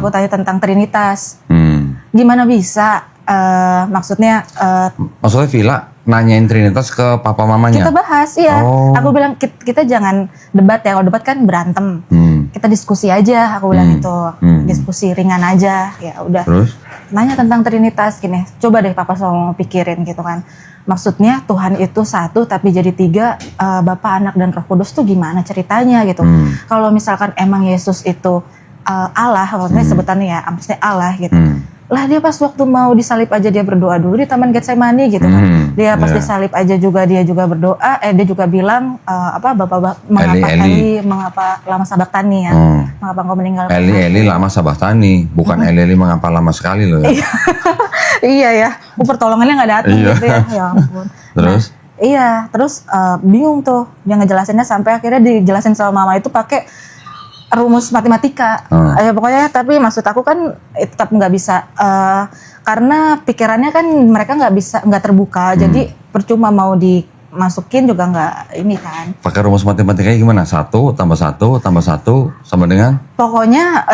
aku tanya tentang Trinitas. Gimana bisa? Maksudnya Villa nanyain Trinitas ke papa mamanya? Kita bahas, iya. Aku bilang kita jangan debat ya, kalau debat kan berantem. Kita diskusi aja, aku bilang itu. Diskusi ringan aja, ya udah. Terus? Nanya tentang Trinitas, gini, coba deh papa selalu pikirin gitu kan. Maksudnya Tuhan itu satu tapi jadi tiga, Bapa, Anak, dan Roh Kudus tuh gimana ceritanya gitu. Kalau misalkan emang Yesus itu Allah, maksudnya sebutannya ya, maksudnya Allah gitu. Lah dia pas waktu mau disalib aja dia berdoa dulu di Taman Getsemani gitu kan. Dia pas disalib aja juga dia juga berdoa, dia juga bilang mengapa Eli mengapa lama sabaktani ya. Mengapa engkau meninggalkan Eli lama sabaktani, bukan Eli mengapa lama sekali loh ya. Iya ya, pertolongannya nggak datang gitu ya. Ya ampun. Terus? Nah, iya, terus bingung tuh dia ngejelasinnya sampai akhirnya dijelasin sama mama itu pakai rumus matematika. Ya pokoknya tapi maksud aku kan tetap nggak bisa karena pikirannya kan mereka nggak terbuka. Jadi percuma mau dimasukin juga nggak ini kan. Pakai rumus matematikanya gimana? 1 tambah 1 tambah 1 sama dengan? Pokoknya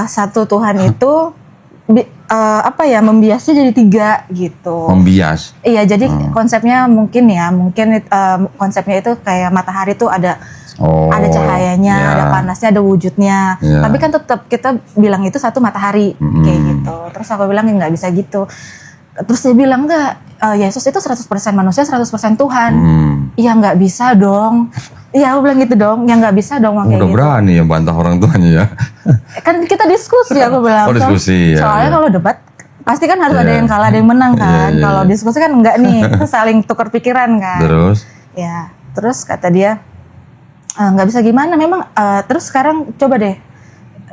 satu Tuhan itu membiasnya jadi 3 gitu. Membias. Iya, jadi konsepnya mungkin konsepnya itu kayak matahari tuh ada cahayanya, ada panasnya, ada wujudnya. Tapi kan tetap kita bilang itu satu matahari kayak gitu. Terus aku bilang nggak bisa gitu. Terus dia bilang enggak, Yesus itu 100% manusia, 100% Tuhan. Iya nggak bisa dong. Iya aku bilang gitu dong, ya nggak bisa dong kayak udah gitu. Berani ya bantah orang tuanya ya. Kan kita diskusi aku bilang. Diskusi ya. Soalnya kalau debat pasti kan harus ada yang kalah, ada yang menang kan. Kalau diskusi kan enggak nih, kita saling tukar pikiran kan. Terus? Ya, terus kata dia nggak bisa gimana memang. Terus sekarang coba deh,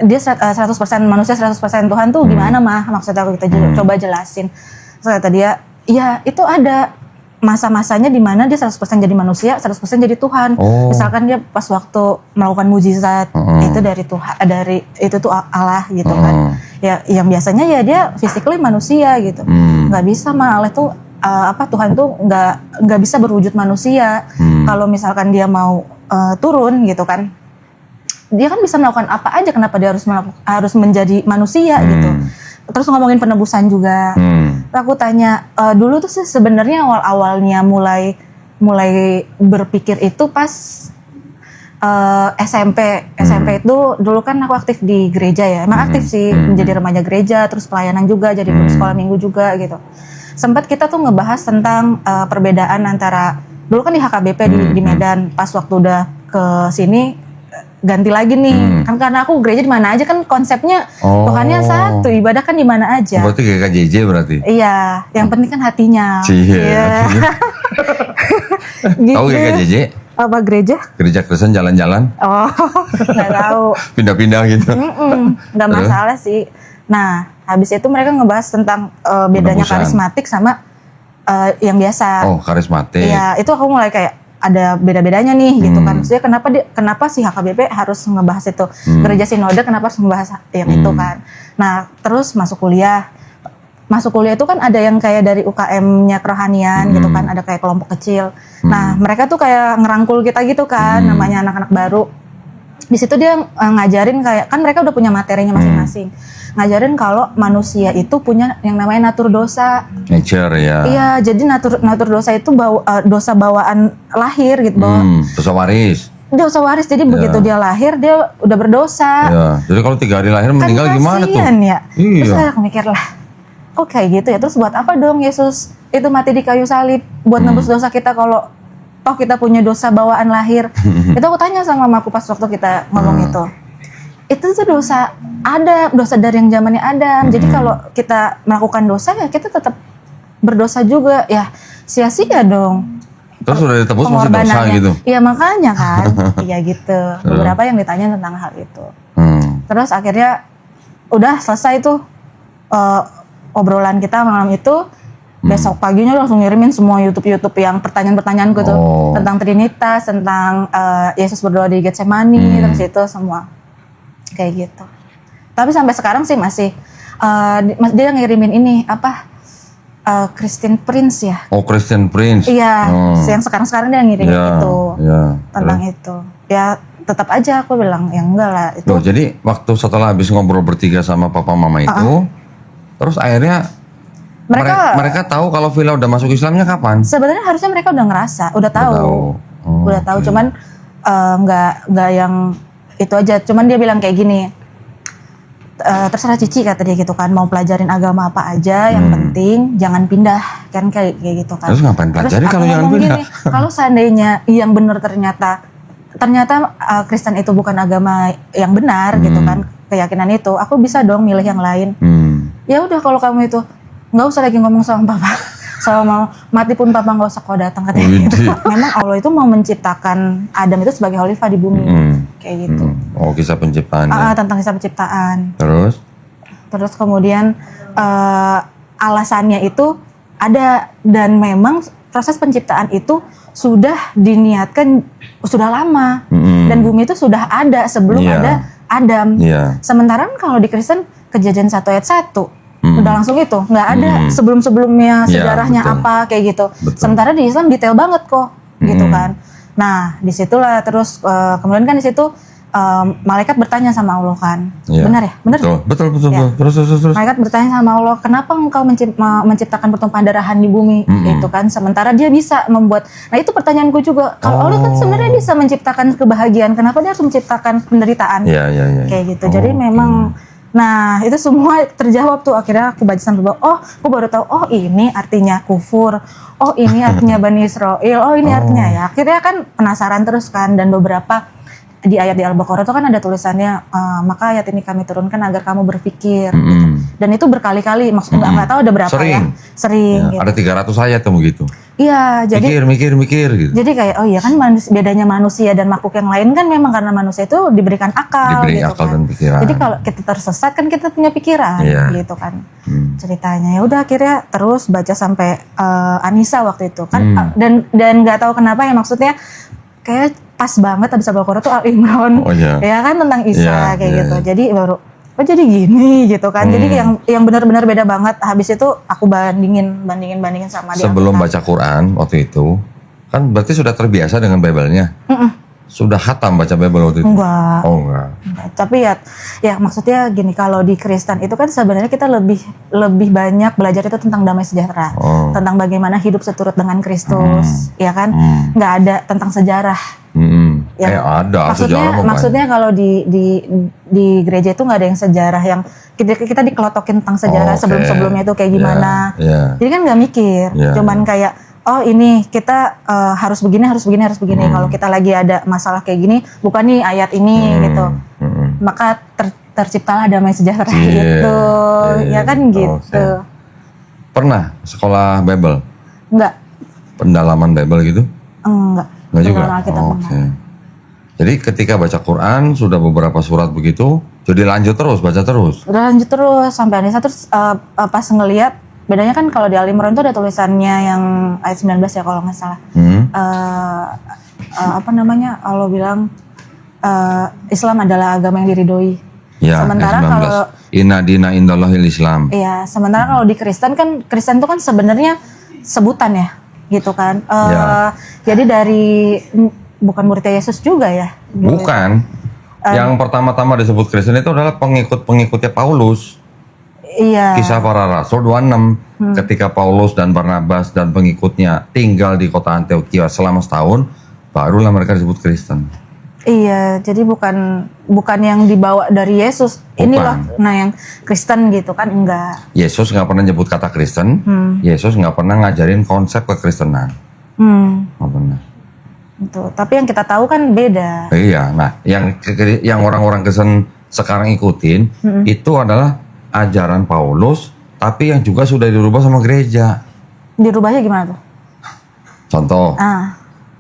dia 100% manusia 100% Tuhan tuh gimana mah, maksud aku kita coba jelasin. Terus kata dia, ya itu ada masa-masanya di mana dia 100% jadi manusia, 100% jadi Tuhan. Misalkan dia pas waktu melakukan mujizat itu dari Tuhan, itu tuh Allah gitu kan. Ya yang biasanya ya dia physically manusia gitu. Nggak bisa mah Allah tuh Tuhan tuh nggak bisa berwujud manusia. Kalau misalkan dia mau turun gitu kan, dia kan bisa melakukan apa aja, kenapa dia harus menjadi manusia gitu. Terus ngomongin penebusan juga. Aku tanya dulu tuh sih sebenarnya awalnya mulai berpikir itu pas SMP itu dulu kan aku aktif di gereja ya, emang aktif sih menjadi remaja gereja, terus pelayanan juga, jadi guru sekolah minggu juga gitu. Sempat kita tuh ngebahas tentang perbedaan antara dulu kan di HKBP di Medan, pas waktu udah ke sini ganti lagi nih, kan karena aku gereja di mana aja kan konsepnya Tuhannya satu, ibadah kan di mana aja. Berarti kayak KJJ berarti? Iya, yang penting kan hatinya. Iya. Gitu. Tahu kayak KJJ? Apa gereja? Gereja Kristen jalan-jalan? Nggak tahu. Pindah-pindah gitu? Nggak masalah sih. Nah, habis itu mereka ngebahas tentang bedanya karismatik sama yang biasa. Karismatik. Iya, itu aku mulai kayak ada beda-bedanya nih gitu kan. Maksudnya kenapa sih HKBP harus ngebahas itu? Gereja Sinode kenapa harus ngebahas yang itu kan? Nah, terus masuk kuliah itu kan ada yang kayak dari UKM-nya kerohanian gitu kan, ada kayak kelompok kecil. Nah, mereka tuh kayak ngerangkul kita gitu kan, namanya anak-anak baru. Di situ dia ngajarin kayak, kan mereka udah punya materinya masing-masing. Ngajarin kalau manusia itu punya yang namanya natur dosa. Nature ya. Iya, jadi natur dosa itu dosa bawaan lahir gitu. Dosa waris. Dosa waris, jadi begitu dia lahir dia udah berdosa. Ya, jadi kalau 3 hari lahir meninggal kan gimana tuh? Ya. Iya. Terus aku mikir lah, kok kayak gitu ya? Terus buat apa dong Yesus itu mati di kayu salib? Buat nebus dosa kita kalau toh kita punya dosa bawaan lahir. Itu aku tanya sama mamaku pas waktu kita ngomong itu tuh dosa dari yang zamannya Adam. Jadi kalau kita melakukan dosa ya kita tetap berdosa juga ya, sia-sia dong. Terus udah ditebus masih dosa gitu? Iya makanya kan. Iya gitu. Beberapa yang ditanya tentang hal itu. Terus akhirnya udah selesai tuh obrolan kita malam itu. Besok paginya langsung ngirimin semua YouTube yang pertanyaan-pertanyaanku tuh tentang Trinitas, tentang Yesus berdoa di Getsemani, terus itu semua kayak gitu. Tapi sampai sekarang sih masih dia ngirimin ini Christian Prince ya. Christian Prince. Iya, yang sekarang dia ngirimin itu tentang itu. Ya tetap aja aku bilang ya enggak lah itu. Loh, jadi waktu setelah habis ngobrol bertiga sama papa mama itu, terus akhirnya mereka tahu kalau Villa udah masuk Islamnya kapan? Sebenarnya harusnya mereka udah ngerasa, udah tahu. Udah tahu, oke. cuman nggak yang itu aja. Cuman dia bilang kayak gini, terserah Cici kata dia gitu kan, mau pelajarin agama apa aja, yang penting jangan pindah kan kayak gitu kan. Terus ngapain pelajari Terus kalau aku jangan ngomong pindah? gini, kalau seandainya yang benar ternyata Kristen itu bukan agama yang benar gitu kan, keyakinan itu, aku bisa dong milih yang lain. Ya udah kalau kamu itu nggak usah lagi ngomong sama papa, sama mati pun papa nggak usah kau datang katanya gitu. Memang Allah itu mau menciptakan Adam itu sebagai khalifah di bumi kayak gitu. Oh, kisah penciptaannya. Tentang kisah penciptaan. Terus Kemudian alasannya itu ada, dan memang proses penciptaan itu sudah diniatkan sudah lama dan bumi itu sudah ada sebelum ada Adam. Sementara kalau di Kristen Kejadian 1 ayat 1 udah langsung itu, nggak ada sebelum-sebelumnya sejarahnya apa kayak gitu. Sementara di Islam detail banget kok gitu kan. Nah disitulah terus kemudian kan di situ malaikat bertanya sama Allah kan, benar ya? Benar. Betul. Ya. Terus. Malaikat bertanya sama Allah, kenapa engkau menciptakan pertumpahan darahan di bumi itu kan? Sementara dia bisa membuat. Nah itu pertanyaanku juga. Kalau Allah kan sebenarnya bisa menciptakan kebahagiaan, kenapa dia harus menciptakan penderitaan? Kayak gitu. Jadi memang. Nah itu semua terjawab tuh, akhirnya aku baca sampai bawah, oh aku baru tahu, oh ini artinya kufur, oh ini artinya Bani Israel, oh ini artinya ya. Akhirnya kan penasaran terus kan, dan beberapa di ayat di Al-Baqarah itu kan ada tulisannya, maka ayat ini kami turunkan agar kamu berpikir gitu. Dan itu berkali-kali, maksudnya nggak tahu ada berapa sering ya, gitu. ada 300 ayat kamu gitu. Iya, jadi mikir gitu. Jadi kayak oh iya kan bedanya manusia dan makhluk yang lain kan memang karena manusia itu diberikan akal gitu akal kan. dan pikiran. Jadi kalau kita tersesat kan kita punya pikiran gitu kan. Ceritanya ya udah akhirnya terus baca sampai Anisa waktu itu kan, dan nggak tahu kenapa ya, maksudnya kayak pas banget habis Al-Baqarah tuh Al-Imran. Ya kan tentang Isa kayak gitu. Jadi baru oh jadi gini gitu kan. Jadi yang benar-benar beda banget. Habis itu aku bandingin sama dia. Sebelum baca Quran waktu itu, kan berarti sudah terbiasa dengan Bible-nya. Sudah khatam baca Bible waktu itu? Enggak. Oh enggak. Tapi ya maksudnya gini, kalau di Kristen itu kan sebenarnya kita lebih banyak belajar itu tentang damai sejahtera, tentang bagaimana hidup seturut dengan Kristus, ya kan? Nggak ada tentang sejarah. Ya, ada maksudnya kalau di gereja itu nggak ada yang sejarah yang kita dikelotokin tentang sejarah sebelumnya itu kayak gimana. Jadi kan nggak mikir, cuman kayak oh ini kita harus begini. Kalau kita lagi ada masalah kayak gini, bukan nih ayat ini gitu. Maka terciptalah damai sejahtera gitu. Ya kan gitu. Pernah sekolah Bible? Enggak. Pendalaman Bible gitu? Enggak juga. Jadi ketika baca Quran sudah beberapa surat begitu, jadi lanjut terus baca terus. Udah lanjut terus sampai Anissa, terus pas ngelihat bedanya kan kalau di Al-Imran itu ada tulisannya yang ayat 19 ya kalau nggak salah. Apa namanya? Allah bilang Islam adalah agama yang diridhoi. Ya, sementara kalau Inna dina indallahil Islam. Iya, sementara kalau di Kristen itu kan sebenarnya sebutan ya, gitu kan. Jadi dari bukan muridnya Yesus juga ya? Gitu. Bukan. Yang pertama-tama disebut Kristen itu adalah pengikut-pengikutnya Paulus. Iya. Kisah para Rasul 26. Ketika Paulus dan Barnabas dan pengikutnya tinggal di kota Antioquia selama setahun, barulah mereka disebut Kristen. Iya, jadi bukan yang dibawa dari Yesus. Inilah yang Kristen gitu kan, enggak. Yesus nggak pernah nyebut kata Kristen. Yesus nggak pernah ngajarin konsep kekristenan. Nggak pernah. Itu. Tapi yang kita tahu kan beda. Iya, nah yang orang-orang Kristen sekarang ikutin itu adalah ajaran Paulus, tapi yang juga sudah dirubah sama gereja. Dirubahnya gimana tuh? Contoh,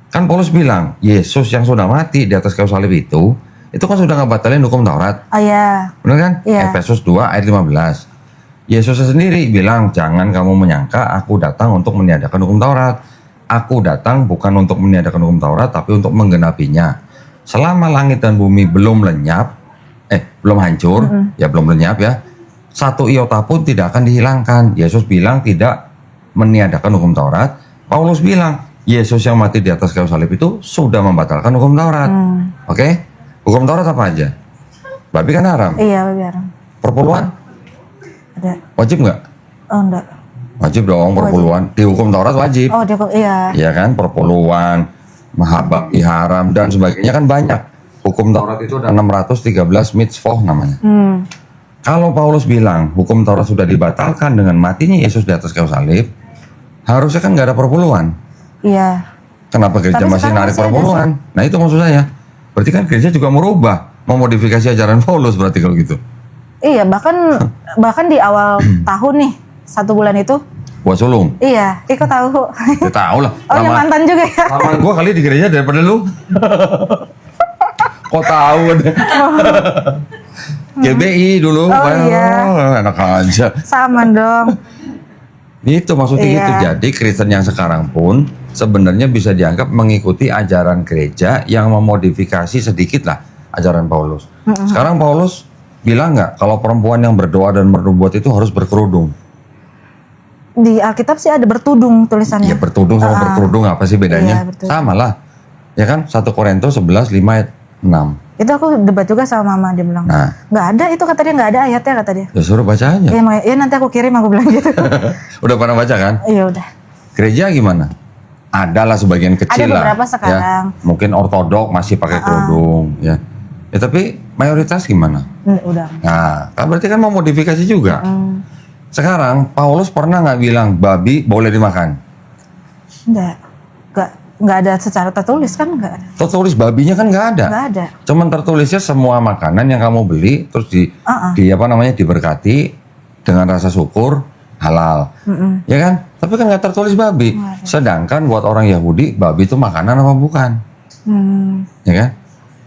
kan Paulus bilang Yesus yang sudah mati di atas kayu salib itu kan sudah ngebatalin hukum Taurat. Oh iya. Benar kan? Iya. Efesus 2 ayat 15. Yesus sendiri bilang, jangan kamu menyangka aku datang untuk meniadakan hukum Taurat. Aku datang bukan untuk meniadakan hukum Taurat, tapi untuk menggenapinya. Selama langit dan bumi belum lenyap, belum hancur, ya belum lenyap ya, satu iota pun tidak akan dihilangkan. Yesus bilang tidak meniadakan hukum Taurat. Paulus bilang, Yesus yang mati di atas kayu salib itu sudah membatalkan hukum Taurat. Oke? Hukum Taurat apa aja? Babi kan haram. Iya, biar Perpuluhan ada. wajib nggak? Oh enggak. Wajib dong perpuluhan. Di hukum Taurat wajib. Oh dia iya. Iya kan, perpuluhan, mahabbah, haram dan sebagainya kan banyak. Hukum Taurat itu ada 613 mitzvah namanya. Kalau Paulus bilang hukum Taurat sudah dibatalkan dengan matinya Yesus di atas kayu salib, harusnya kan nggak ada perpuluhan. Iya. Kenapa gereja Tapi masih sekarang narik masih ada perpuluhan? Nah itu maksud saya. Berarti kan gereja juga merubah, memodifikasi ajaran Paulus berarti kalau gitu. Iya, bahkan di awal tahun nih, 1 bulan itu. Buat sulung. Iya, Iko tahu. Ya tahu lah. Oh, yang mantan juga ya. Lama gua kali di gereja daripada lu. Kok tahu? GBI dulu. Oh, iya. Enak aja. Sama dong. Itu maksudnya Iya. gitu. Jadi Kristen yang sekarang pun sebenarnya bisa dianggap mengikuti ajaran gereja yang memodifikasi sedikit lah ajaran Paulus. Sekarang Paulus bilang nggak kalau perempuan yang berdoa dan bernubuat itu harus berkerudung? Di Alkitab sih ada bertudung tulisannya. Ya bertudung sama berkerudung apa sih bedanya? Iya, betul. Sama lah. Ya kan 1 Korintus 11, 5, ayat 6. Itu aku debat juga sama mama, dia bilang. Nah. Nggak ada, itu kata dia nggak ada ayatnya, kata dia. Ya suruh baca aja. Ya nanti aku kirim, aku bilang gitu. Udah pernah baca kan? Iya udah. Gereja gimana? Ada lah sebagian kecil lah. beberapa sekarang. Ya. Mungkin ortodok masih pakai kerudung. Ya. Ya tapi mayoritas gimana? Udah. Nah, kan berarti kan mau modifikasi juga. Sekarang Paulus pernah nggak bilang babi boleh dimakan? Nggak ada secara tertulis kan, nggak ada. Tertulis babinya kan nggak ada. Nggak ada. Cuman tertulisnya semua makanan yang kamu beli terus di apa namanya diberkati dengan rasa syukur halal, ya kan? Tapi kan nggak tertulis babi. Sedangkan buat orang Yahudi babi itu makanan apa bukan? Ya kan?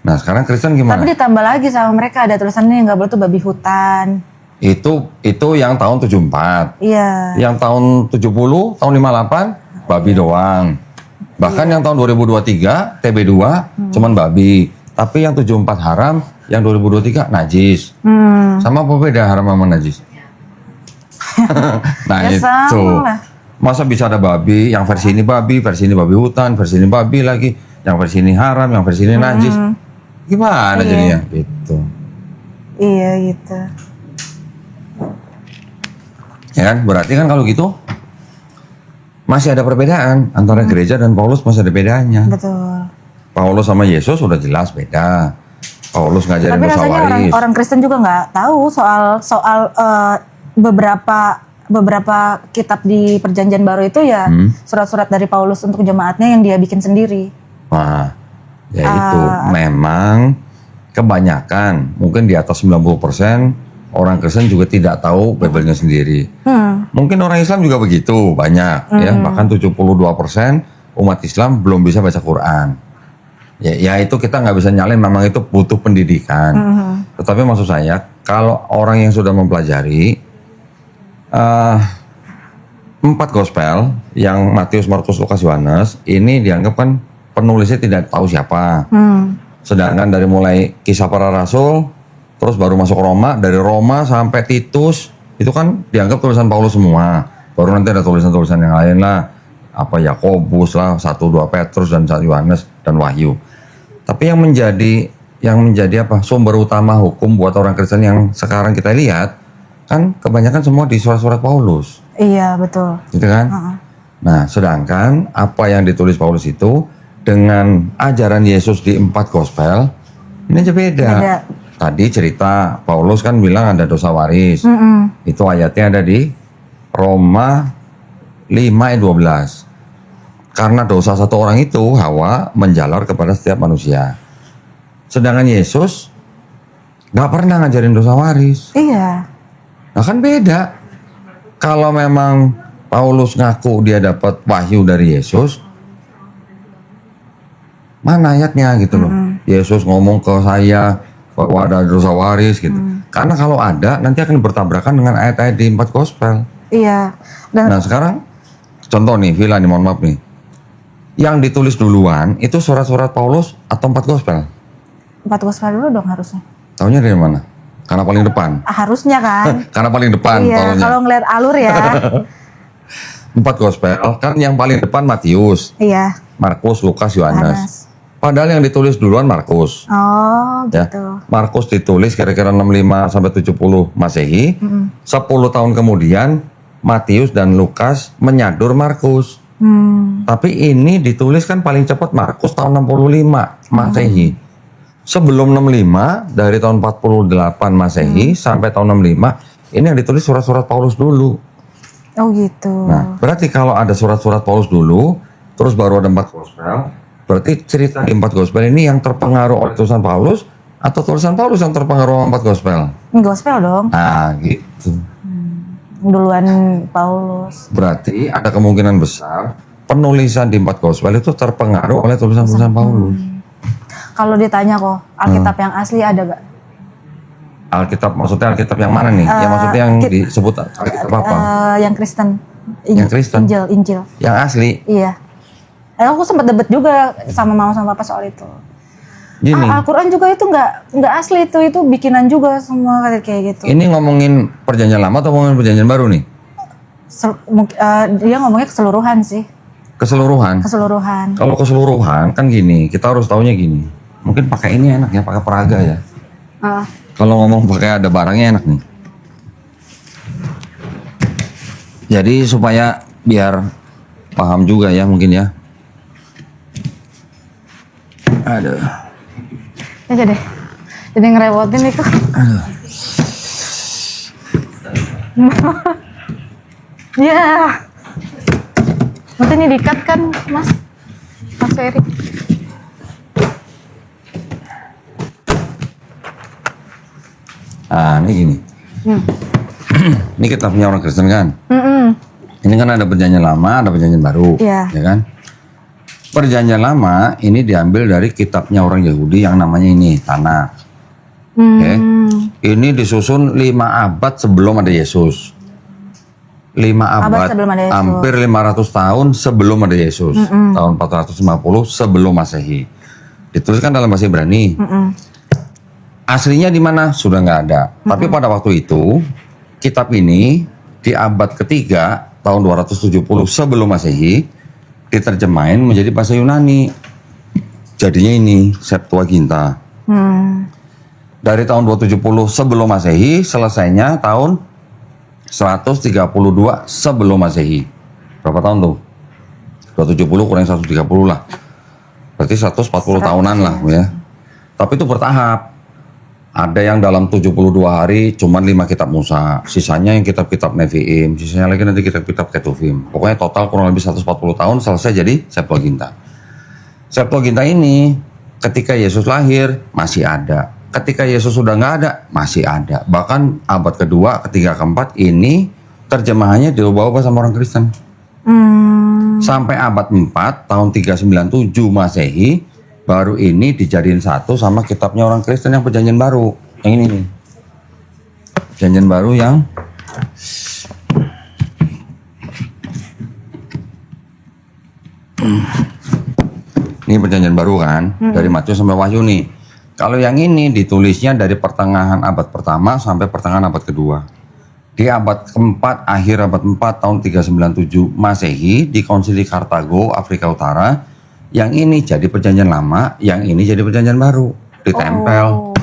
Nah sekarang Kristen gimana? Tapi ditambah lagi sama mereka ada tulisannya yang nggak boleh tuh babi hutan. Itu yang tahun 74. Iya. Yang tahun 70, tahun 58 babi doang. Bahkan yang tahun 2023 TB2 cuman babi. Tapi yang 74 haram, yang 2023 najis. Sama apa beda haram sama najis? Nah Ya itu. sama lah. Masa bisa ada babi, yang versi ini babi hutan, versi ini babi lagi, yang versi ini haram, yang versi ini najis. Gimana jadinya? Gitu. Iya gitu. Ya kan? Berarti kan kalau gitu masih ada perbedaan antara gereja dan Paulus, masih ada bedanya. Betul. Paulus sama Yesus sudah jelas beda. Paulus ngajarin Tapi dosa rasanya waris. orang Kristen juga nggak tahu soal beberapa kitab di Perjanjian Baru itu ya surat-surat dari Paulus untuk jemaatnya yang dia bikin sendiri. Nah, ya itu memang kebanyakan, mungkin di atas 90% orang Kristen juga tidak tahu Bible-nya sendiri. Mungkin orang Islam juga begitu, banyak ya, bahkan 72% umat Islam belum bisa baca Quran. Ya itu kita nggak bisa nyalain, memang itu butuh pendidikan. Tetapi maksud saya, kalau orang yang sudah mempelajari 4 gospel yang Matius, Markus, Lukas, Yohanes ini dianggap kan penulisnya tidak tahu siapa. Sedangkan dari mulai Kisah Para Rasul, terus baru masuk Roma, dari Roma sampai Titus itu kan dianggap tulisan Paulus semua. Baru nanti ada tulisan-tulisan yang lain lah, apa Yakobus lah, 1-2 Petrus dan 1 Yohanes dan Wahyu. Tapi yang menjadi apa sumber utama hukum buat orang Kristen yang sekarang kita lihat kan kebanyakan semua di surat-surat Paulus. Iya betul. Gitu kan? Nah, sedangkan apa yang ditulis Paulus itu dengan ajaran Yesus di 4 gospel ini aja beda. Tadi cerita Paulus kan bilang ada dosa waris. Itu ayatnya ada di Roma 5 ayat 12. Karena dosa satu orang itu, Hawa menjalar kepada setiap manusia. Sedangkan Yesus gak pernah ngajarin dosa waris. Iya. Nah kan beda. Kalau memang Paulus ngaku dia dapat wahyu dari Yesus, mana ayatnya gitu loh. Yesus ngomong ke saya bahwa ada dosa waris gitu. Karena kalau ada, nanti akan bertabrakan dengan ayat-ayat di 4 gospel. Iya. Dan Nah sekarang, contoh nih, Vila nih, mohon maaf nih. Yang ditulis duluan, itu surat-surat Paulus atau 4 gospel? 4 gospel dulu dong harusnya. Taunya dari mana? Karena paling depan. Harusnya kan. Karena paling depan Iya, Paulusnya. kalau ngeliat alur ya. 4 gospel, kan yang paling depan Matius, Iya. Markus, Lukas, Yohanes. Padahal yang ditulis duluan Markus. Oh, Ya. gitu. Markus ditulis kira-kira 65 sampai 70 Masehi. 10 tahun kemudian Matius dan Lukas menyadur Markus. Tapi ini ditulis kan paling cepat Markus tahun 65 Masehi. Sebelum 65 dari tahun 48 Masehi sampai tahun 65 ini yang ditulis surat-surat Paulus dulu. Oh, gitu. Nah, berarti kalau ada surat-surat Paulus dulu, terus baru ada 4 gospel, berarti cerita di 4 gospel ini yang terpengaruh oleh tulisan Paulus atau tulisan Paulus yang terpengaruh oleh 4 gospel? Gospel dong. Nah, gitu. Duluan Paulus. Berarti ada kemungkinan besar penulisan di 4 gospel itu terpengaruh oleh tulisan-tulisan Paulus. Kalau ditanya kok, Alkitab yang asli ada gak? Alkitab, maksudnya Alkitab yang mana nih? Yang maksudnya yang disebut Alkitab apa? Yang Kristen. Yang Kristen? Injil. Yang asli? Iya. Aku sempat debat juga sama mama sama papa soal itu. Gini, Al-Quran juga itu nggak asli, itu bikinan juga semua kayak gitu. ini ngomongin perjanjian lama atau ngomongin perjanjian baru nih? Dia ngomongnya keseluruhan sih. Keseluruhan? Keseluruhan. Kalau keseluruhan kan gini, kita harus taunya gini. Mungkin pakai ini enak ya, pakai peraga ya. Ah, Kalau ngomong pakai ada barangnya enak nih. Jadi supaya biar paham juga ya mungkin ya. Aduh. aja deh. Jadi ngerepotin itu. Ya. Nanti ini di-cut kan, Mas Ferry. Ah, ini gini. Ini kitabnya orang Kristen kan. Ini kan ada perjanjian lama, ada perjanjian baru, Iya. ya kan? Perjanjian lama ini diambil dari kitabnya orang Yahudi yang namanya ini Tanakh. Oke. Ini disusun 5 abad sebelum ada Yesus. 5 abad, sebelum ada Yesus. hampir 500 tahun sebelum ada Yesus. Tahun 450 sebelum Masehi. Dituliskan dalam bahasa Ibrani. Aslinya di mana? Sudah nggak ada. Tapi pada waktu itu, kitab ini di abad ketiga, tahun 270 sebelum Masehi, diterjemahin menjadi bahasa Yunani. Jadinya ini, Septuaginta. Dari tahun 270 sebelum Masehi, selesainya tahun 132 sebelum Masehi. Berapa tahun tuh? 270 kurang 130 lah. Berarti 140 tahunan lah ya. Tapi itu bertahap. Ada yang dalam 72 hari cuman 5 kitab Musa, sisanya yang kitab-kitab Nevi'im, sisanya lagi nanti kitab-kitab Ketuvim. Pokoknya total kurang lebih 140 tahun selesai jadi Septuaginta. Septuaginta ini ketika Yesus lahir masih ada. Ketika Yesus sudah nggak ada, masih ada. Bahkan abad kedua, ketiga, keempat ini terjemahannya diubah-ubah sama orang Kristen. Sampai abad 4, tahun 397 Masehi, baru ini dijadiin satu sama kitabnya orang Kristen yang perjanjian baru. Yang ini nih. Perjanjian baru yang ini perjanjian baru kan, dari Matius sampai Wahyu nih. Kalau yang ini ditulisnya dari pertengahan abad pertama sampai pertengahan abad kedua. Di abad keempat, akhir abad 4 tahun 397 Masehi di Konsili Kartago, Afrika Utara, yang ini jadi perjanjian lama, yang ini jadi perjanjian baru, ditempel.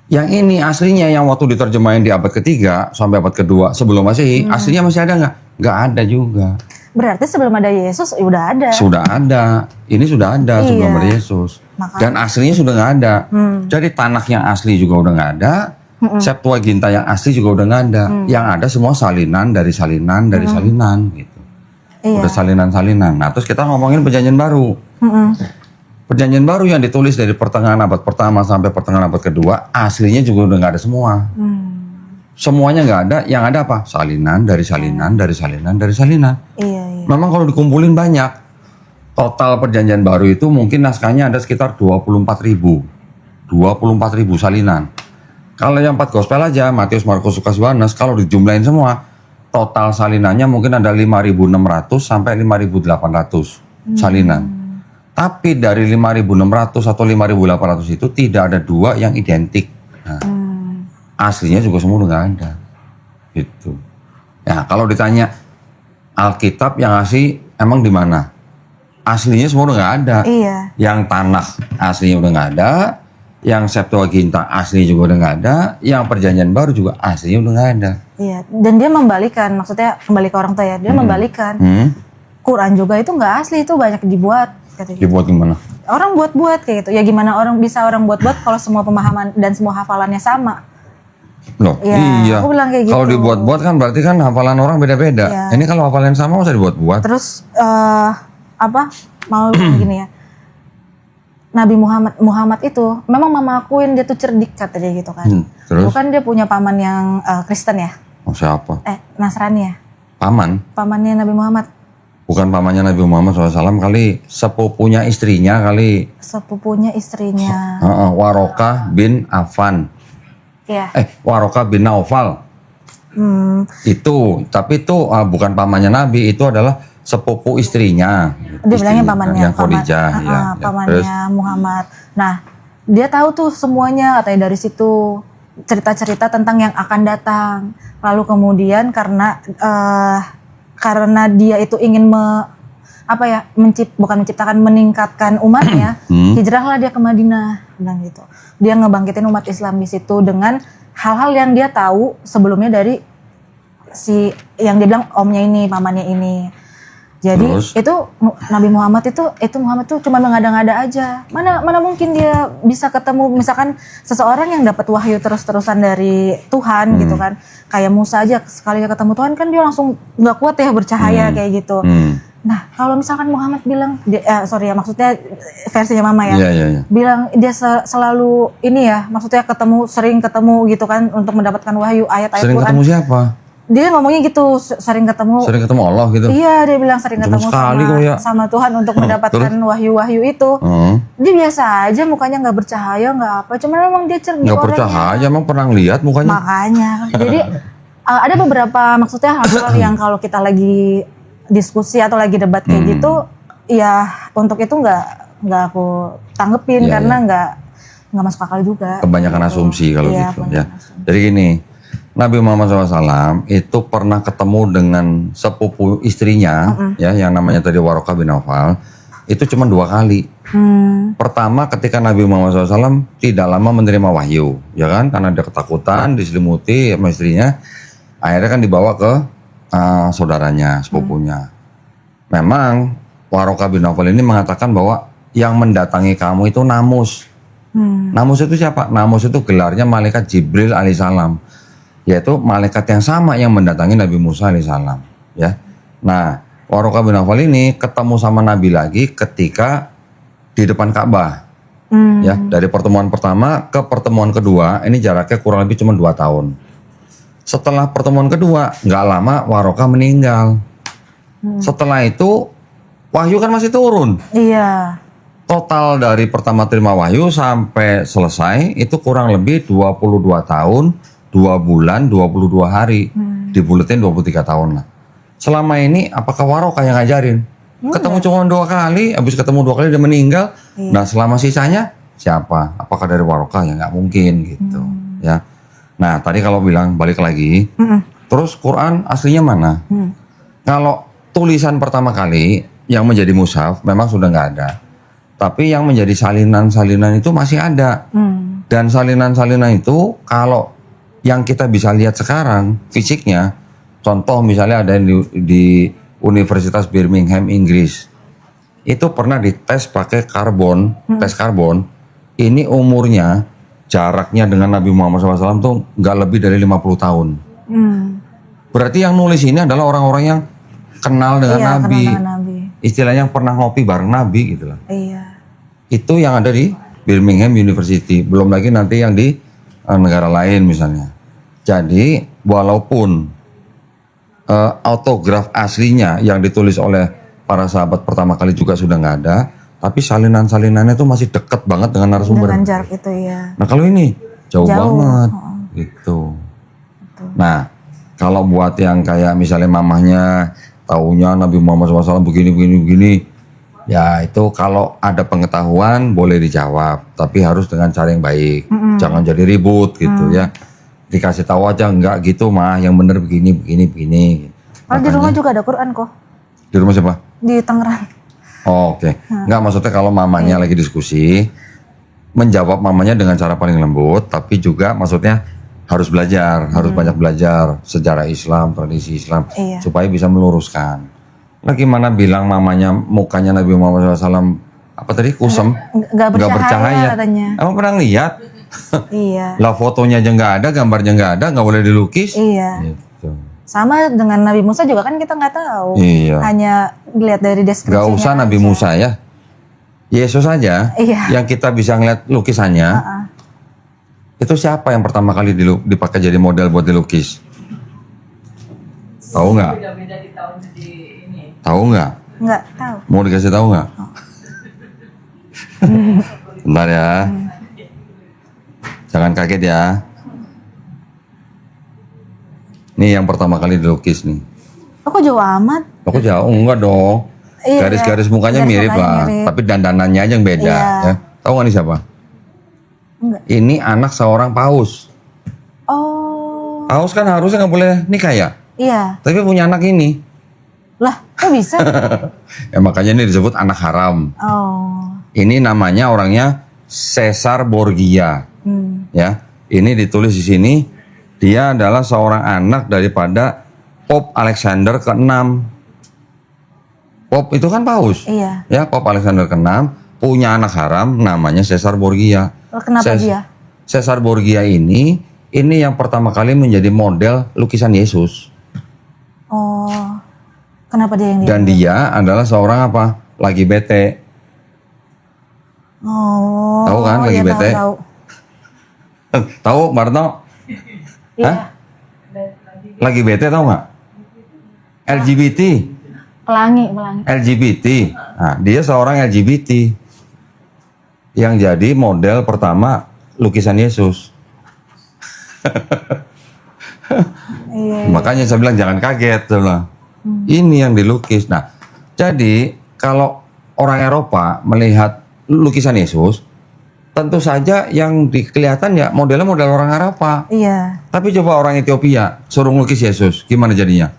Yang ini aslinya yang waktu diterjemahin di abad ketiga sampai abad kedua sebelum Masehi, aslinya masih ada nggak? Nggak ada juga. Berarti sebelum ada Yesus udah ada. Sudah ada, ini sudah ada sebelum ada Yesus. Makanya. Dan aslinya sudah nggak ada. Jadi Tanakh yang asli juga udah nggak ada. Septuaginta yang asli juga udah nggak ada. Yang ada semua salinan dari salinan dari salinan gitu. Iya. Udah salinan-salinan. Nah terus kita ngomongin perjanjian baru. Perjanjian baru yang ditulis dari pertengahan abad pertama sampai pertengahan abad kedua, aslinya juga udah nggak ada semua. Semuanya nggak ada. Yang ada apa? Salinan dari salinan dari salinan dari salinan. Iya. Memang kalau dikumpulin banyak. Total perjanjian baru itu mungkin naskahnya ada sekitar 24.000. 24.000 salinan. Kalau yang 4 gospel aja, Matius, Markus, Lukas, Yohanes, kalau dijumlahin semua, total salinannya mungkin ada 5.600 sampai 5.800 salinan. Tapi dari 5.600 atau 5.800 itu tidak ada 2 yang identik. Nah, aslinya juga semua udah nggak ada. Gitu. Ya, kalau ditanya Alkitab yang asli emang di mana? aslinya semua udah nggak ada. Iya. Yang tanah aslinya udah nggak ada, yang Septuaginta asli juga udah nggak ada, yang Perjanjian Baru juga aslinya udah nggak ada. Iya. Dan dia membalikan, maksudnya kembali ke orang tua ya. Dia membalikan. Quran juga itu nggak asli, itu banyak dibuat. Katanya. Dibuat gimana? Orang buat-buat kayak gitu. Ya gimana orang buat-buat kalau semua pemahaman dan semua hafalannya sama. Loh, Ya, iya. aku bilang kayak Kalau gitu. dibuat-buat kan berarti kan hafalan orang beda-beda. Iya. Ini kalau hafalan sama masa dibuat-buat? Terus mau bilang gini ya. Nabi Muhammad itu memang mama akuin dia tuh cerdik kata dia gitu kan. Terus? Bukan dia punya paman yang Kristen ya? Oh, siapa? Nasrani ya? Paman? Pamannya Nabi Muhammad. Bukan pamannya Nabi Muhammad SAW kali, sepupunya istrinya kali. Sepupunya istrinya. Warokah bin Affan. Iya. Warokah bin Naufal. Itu, tapi itu bukan pamannya Nabi, itu adalah sepupu istrinya. Dia bilangnya pamannya. Yang Khadijah. Ya. Pamannya Terus? Muhammad. Nah, dia tahu tuh semuanya katanya dari situ. Cerita-cerita tentang yang akan datang. Lalu kemudian karena dia itu ingin bukan meningkatkan umatnya, hijrahlah dia ke Madinah, bilang gitu. Dia ngebangkitin umat Islam di situ dengan hal-hal yang dia tahu sebelumnya dari si yang dia bilang omnya ini, pamannya ini. Jadi Terus? itu Nabi Muhammad itu Muhammad tuh cuma mengada-ngada aja. Mana mungkin dia bisa ketemu misalkan seseorang yang dapat wahyu terus-terusan dari Tuhan gitu kan. Kayak Musa aja sekali ketemu Tuhan kan dia langsung nggak kuat ya bercahaya kayak gitu. Nah, kalau misalkan Muhammad bilang maksudnya versinya mama ya. Iya. Bilang dia selalu ini ya, maksudnya sering ketemu gitu kan untuk mendapatkan wahyu ayat-ayat Sering Quran. ketemu siapa? Dia ngomongnya gitu, sering ketemu. Sering ketemu Allah gitu? Iya, dia bilang sering Cuma ketemu sekali kok ya. sama Tuhan untuk mendapatkan wahyu-wahyu itu. Dia biasa aja, mukanya nggak bercahaya, nggak apa. Cuma memang dia cerdik Nggak orangnya. bercahaya, emang pernah lihat mukanya? Makanya. Jadi ada beberapa maksudnya hal-hal yang kalau kita lagi diskusi atau lagi debat kayak gitu, ya untuk itu nggak aku tanggepin karena nggak masuk akal juga. Kebanyakan gitu. asumsi kalau Iya, gitu ya. kebanyakan asumsi. Jadi gini, Nabi Muhammad SAW itu pernah ketemu dengan sepupu istrinya, ya, yang namanya tadi Warokah bin Naufal, itu cuma 2 kali. Pertama ketika Nabi Muhammad SAW tidak lama menerima wahyu, ya kan, karena ada ketakutan, diselimuti sama istrinya, akhirnya kan dibawa ke saudaranya, sepupunya. Memang Warokah bin Naufal ini mengatakan bahwa yang mendatangi kamu itu Namus. Namus itu siapa? Namus itu gelarnya malaikat Jibril alaihissalam, yaitu malaikat yang sama yang mendatangi Nabi Musa alaihissalam. Ya, nah Warokah bin Naufal ini ketemu sama Nabi lagi ketika di depan Ka'bah. Ya, dari pertemuan pertama ke pertemuan kedua ini jaraknya kurang lebih cuma 2 tahun. Setelah pertemuan kedua, nggak lama Warokah meninggal. Setelah itu wahyu kan masih turun. Iya. Total dari pertama terima wahyu sampai selesai itu kurang lebih 22 tahun, 2 bulan, 22 hari. Dibuletin 23 tahun lah. Selama ini apakah Warokah yang ngajarin? Ketemu cuma 2 kali, habis ketemu 2 kali dia meninggal. Nah selama sisanya siapa? Apakah dari Warokah? Ya nggak mungkin gitu. Ya. Nah tadi kalau bilang balik lagi, terus Quran aslinya mana? Kalau tulisan pertama kali yang menjadi mushaf memang sudah nggak ada. Tapi yang menjadi salinan-salinan itu masih ada. Dan salinan-salinan itu kalau yang kita bisa lihat sekarang fisiknya, contoh misalnya ada yang di Universitas Birmingham Inggris, itu pernah dites pakai karbon, tes karbon, ini umurnya jaraknya dengan Nabi Muhammad SAW tuh nggak lebih dari 50 tahun. Berarti yang nulis ini adalah orang-orang yang kenal dengan Nabi. Kenal dengan Nabi. Istilahnya yang pernah ngopi bareng Nabi gitu lah. Iya. Itu yang ada di Birmingham University, belum lagi nanti yang di negara lain misalnya. Jadi walaupun autograf aslinya yang ditulis oleh para sahabat pertama kali juga sudah nggak ada, tapi salinan-salinannya itu masih deket banget dengan narasumber. Dengan jarak itu ya. Nah kalau ini jauh banget gitu. Nah kalau buat yang kayak misalnya mamahnya taunya Nabi Muhammad SAW begini, ya itu kalau ada pengetahuan boleh dijawab, tapi harus dengan cara yang baik, jangan jadi ribut gitu ya. Dikasih tahu aja enggak gitu mah, yang bener begini. Kalau di rumah juga ada Quran kok. Di rumah siapa? Di Tangerang. Oh, oke. Nggak, maksudnya kalau mamanya lagi diskusi, menjawab mamanya dengan cara paling lembut, tapi juga maksudnya harus belajar, harus banyak belajar sejarah Islam, tradisi Islam, Iya. supaya bisa meluruskan. Nah, gimana bilang mamanya mukanya Nabi Muhammad SAW apa tadi, kusem, Nggak bercahaya katanya. Emang pernah lihat? Iya. Lah fotonya aja nggak ada, gambarnya nggak ada, nggak boleh dilukis. Iya. Gitu. Sama dengan Nabi Musa juga kan kita nggak tahu. Iya. Hanya dilihat dari deskripsinya. Gak usah Nabi aja. Musa ya. Yesus aja Iya. yang kita bisa ngeliat lukisannya. Itu siapa yang pertama kali dipakai jadi model buat dilukis? Tahu nggak? Tahu nggak? Nggak tahu. Mau dikasih tahu nggak? Bentar ya. Jangan kaget ya. Nih yang pertama kali dilukis nih. Aku jauh amat. Aku jauh enggak dong. Iya, Garis-garis mukanya garis mirip mukanya lah, mirip. tapi dandanannya aja yang beda. Iya. Ya. Tahu nggak nih siapa? Enggak. Ini anak seorang paus. Oh. Paus kan harusnya nggak boleh nikah ya, Iya. tapi punya anak ini. Lah, kok bisa? Ya makanya ini disebut anak haram. Oh. Ini namanya orangnya Caesar Borgia. Ya, ini ditulis di sini. Dia adalah seorang anak daripada Pope Alexander ke-6. Pope itu kan paus. Iya. Ya, Pope Alexander ke-6 punya anak haram namanya Caesar Borgia. Oh, kenapa dia? Caesar Borgia ini yang pertama kali menjadi model lukisan Yesus. Oh. Kenapa dia yang Dan dia adalah seorang apa? Lagi bete. Oh. Tahu kan lagi iya, bete? Tahu. Tahu Barno? Iya. Hah? Lagi bete tahu nggak? LGBT. Pelangi. LGBT. Nah, dia seorang LGBT yang jadi model pertama lukisan Yesus. Iya. Makanya saya bilang jangan kaget, saya bilang. Ini yang dilukis. Nah, jadi kalau orang Eropa melihat lukisan Yesus, tentu saja yang kelihatan ya modelnya model orang Eropa. Iya. Tapi coba orang Ethiopia suruh ngelukis Yesus, gimana jadinya?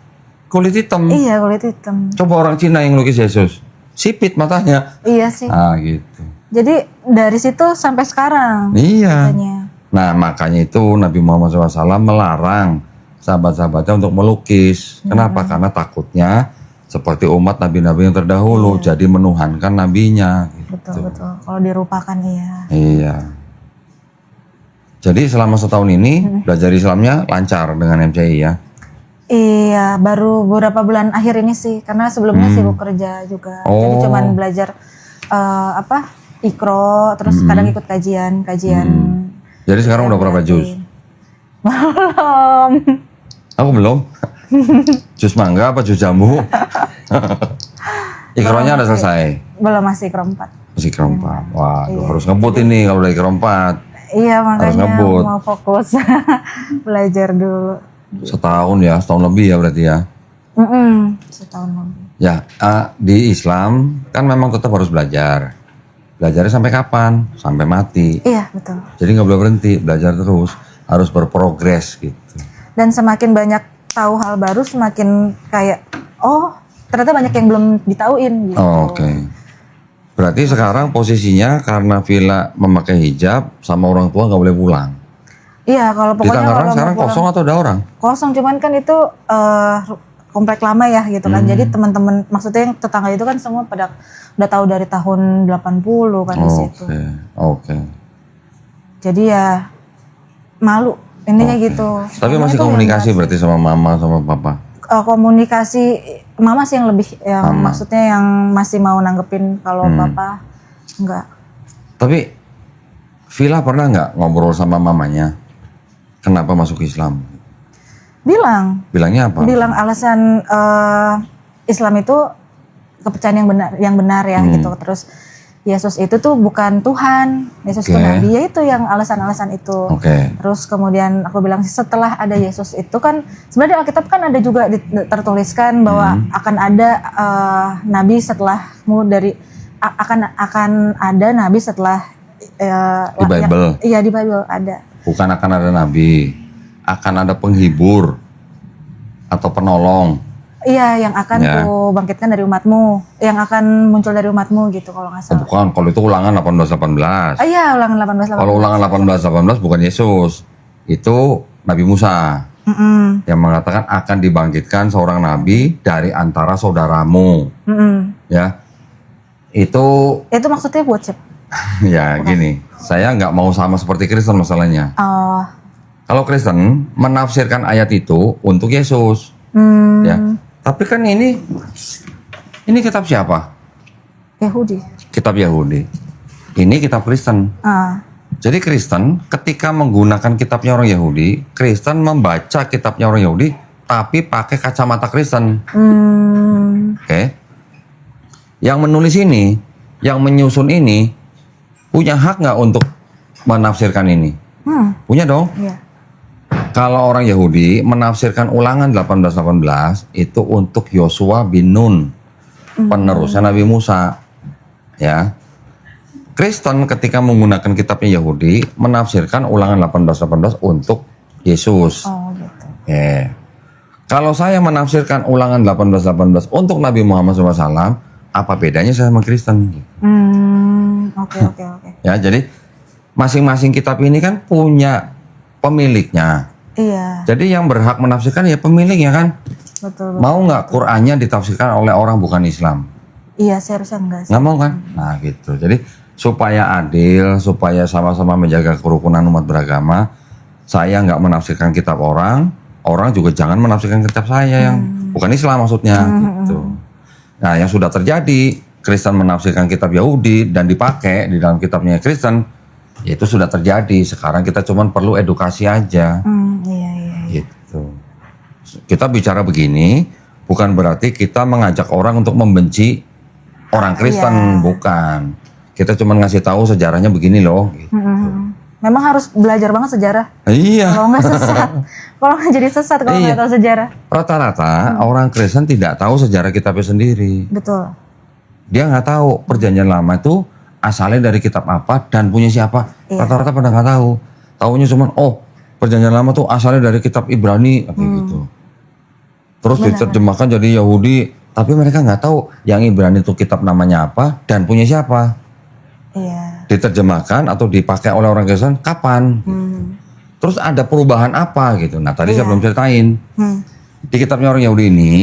Kulit hitam. Iya, kulit hitam. Coba orang Cina yang ngelukis Yesus, sipit matanya. Iya sih. Ah gitu. Jadi dari situ sampai sekarang. Iya. Katanya. Nah makanya itu Nabi Muhammad SAW melarang sahabat-sahabatnya untuk melukis. Kenapa? Karena takutnya seperti umat nabi-nabi yang terdahulu, jadi menuhankan nabinya. Gitu. Betul. Kalau dirupakan iya. Iya. Jadi selama setahun ini belajar Islamnya lancar dengan MCI ya. Iya, baru beberapa bulan akhir ini sih, karena sebelumnya sibuk kerja juga. Jadi Oh. cuman belajar Iqro, terus kadang ikut kajian. Jadi sekarang udah berapa juz? Belum. Aku belum. Jus mangga apa jus jambu? Ikronya udah selesai. Belum, masih Iqro 4. Masih Ikro 4. Waduh, harus ngebut ini kalau udah Ikro 4. Iya, makanya ngebut. mau fokus belajar dulu. Setahun lebih ya berarti ya. Setahun lebih. Ya, di Islam kan memang tetap harus belajar. Belajarnya sampai kapan? Sampai mati. Iya, betul. Jadi nggak boleh berhenti, belajar terus. Harus berprogres gitu. Dan semakin banyak tahu hal baru, semakin kayak, oh ternyata banyak yang belum ditauin gitu. Oh, oke. Berarti sekarang posisinya karena Villa memakai hijab sama orang tua nggak boleh pulang. Iya, kalau Di pokoknya Tangerang kalau sekarang mau pulang- kosong atau ada orang? Kosong, cuman kan itu komplek lama ya gitu kan. Jadi teman-teman, maksudnya yang tetangga itu kan semua pada udah tahu dari tahun 80 kan di situ. Oke. Jadi ya malu intinya gitu. Tapi Mama masih itu komunikasi berarti sama mama sama papa? komunikasi mama sih yang lebih, yang Mama. maksudnya yang masih mau nanggepin, kalau papa enggak. Tapi Villa pernah nggak ngobrol sama mamanya? Kenapa masuk Islam? Bilangnya apa? Bilang alasan Islam itu kepercayaan yang benar ya gitu. Terus Yesus itu tuh bukan Tuhan, Yesus itu Oke. Nabi, ya itu yang alasan-alasan itu. Oke. Terus kemudian aku bilang setelah ada Yesus itu kan sebenarnya di Alkitab kan ada juga tertuliskan bahwa akan ada Nabi setelahmu akan ada Nabi setelah Di Bible? Iya, di Bible ada. Bukan akan ada nabi, akan ada penghibur atau penolong Iya, yang akan Ya. ku bangkitkan dari umatmu, yang akan muncul dari umatmu gitu kalau nggak salah. Bukan, kalau itu ulangan 18-18. Iya, ulangan 18. Kalau ulangan 18-18 bukan Yesus. Itu Nabi Musa Mm-mm. yang mengatakan akan dibangkitkan seorang nabi dari antara saudaramu. Mm-mm. Ya. Itu Itu maksudnya buat siapa? ya gini, saya nggak mau sama seperti Kristen masalahnya. Oh, Kalau Kristen menafsirkan ayat itu untuk Yesus. Ya. Tapi kan ini kitab siapa? Yahudi. Kitab Yahudi. Ini kitab Kristen. Ah, Jadi Kristen ketika menggunakan kitabnya orang Yahudi, Kristen membaca kitabnya orang Yahudi tapi pakai kacamata Kristen. Oke. Yang menulis ini, yang menyusun ini punya hak nggak untuk menafsirkan ini? Punya dong. iya. Kalau orang Yahudi menafsirkan ulangan 18-18 itu untuk Yosua bin Nun, penerusnya Nabi Musa. Ya. Kristen ketika menggunakan kitabnya Yahudi menafsirkan ulangan 18-18 untuk Yesus. Oh, gitu. Kalau saya menafsirkan ulangan 18-18 untuk Nabi Muhammad SAW, apa bedanya saya sama Kristen? Oke, oke, oke. Ya, jadi masing-masing kitab ini kan punya pemiliknya. Iya, Jadi yang berhak menafsirkan ya pemiliknya kan. betul. Mau nggak Qur'annya ditafsirkan oleh orang bukan Islam? Iya, seharusnya enggak sih. Nggak mau kan? Nah gitu. Jadi supaya adil, supaya sama-sama menjaga kerukunan umat beragama, saya nggak menafsirkan kitab orang, orang juga jangan menafsirkan kitab saya yang bukan Islam maksudnya. Gitu. Nah yang sudah terjadi, Kristen menafsirkan kitab Yahudi dan dipakai di dalam kitabnya Kristen, ya itu sudah terjadi. Sekarang kita cuma perlu edukasi aja. Iya, iya. Gitu. Kita bicara begini bukan berarti kita mengajak orang untuk membenci orang Kristen, bukan. Kita cuma ngasih tahu sejarahnya begini loh. Gitu. Memang harus belajar banget sejarah. Iya. Kalau nggak sesat, kalau nggak jadi sesat kalau nggak tahu sejarah. Rata-rata orang Kristen tidak tahu sejarah kitabnya sendiri. Betul. Dia nggak tahu perjanjian lama itu asalnya dari kitab apa dan punya siapa. Rata-rata pada nggak tahu. Taunya cuma perjanjian lama tuh asalnya dari kitab Ibrani kayak gitu. Terus diterjemahkan jadi Yahudi, tapi mereka nggak tahu yang Ibrani itu kitab namanya apa dan punya siapa. Iya. Diterjemahkan atau dipakai oleh orang Kristen kapan? Gitu. Terus ada perubahan apa gitu. Nah tadi saya belum ceritain. Di kitabnya orang Yahudi ini,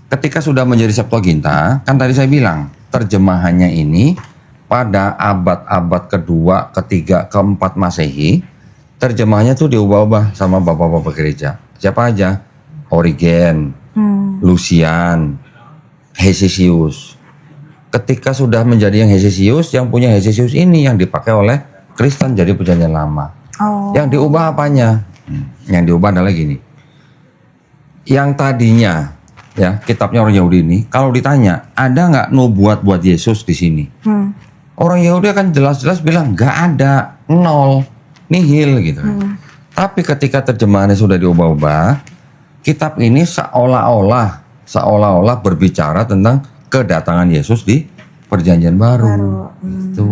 ketika sudah menjadi Septuaginta, kan tadi saya bilang terjemahannya ini pada abad-abad kedua, ketiga, keempat Masehi, terjemahannya tuh diubah-ubah sama bapak-bapak gereja. Siapa aja? Origen, Lucian, Hesisius. Ketika sudah menjadi yang Hesisius, yang punya Hesisius ini yang dipakai oleh Kristen jadi perjanjian lama. Oh. Yang diubah apanya? Yang diubah adalah gini. Yang tadinya ya kitabnya orang Yahudi ini, kalau ditanya ada nggak nubuat buat Yesus di sini? Orang Yahudi akan jelas-jelas bilang nggak ada, nol, nihil gitu. Tapi ketika terjemahannya sudah diubah-ubah, kitab ini seolah-olah berbicara tentang kedatangan Yesus di perjanjian baru. Itu.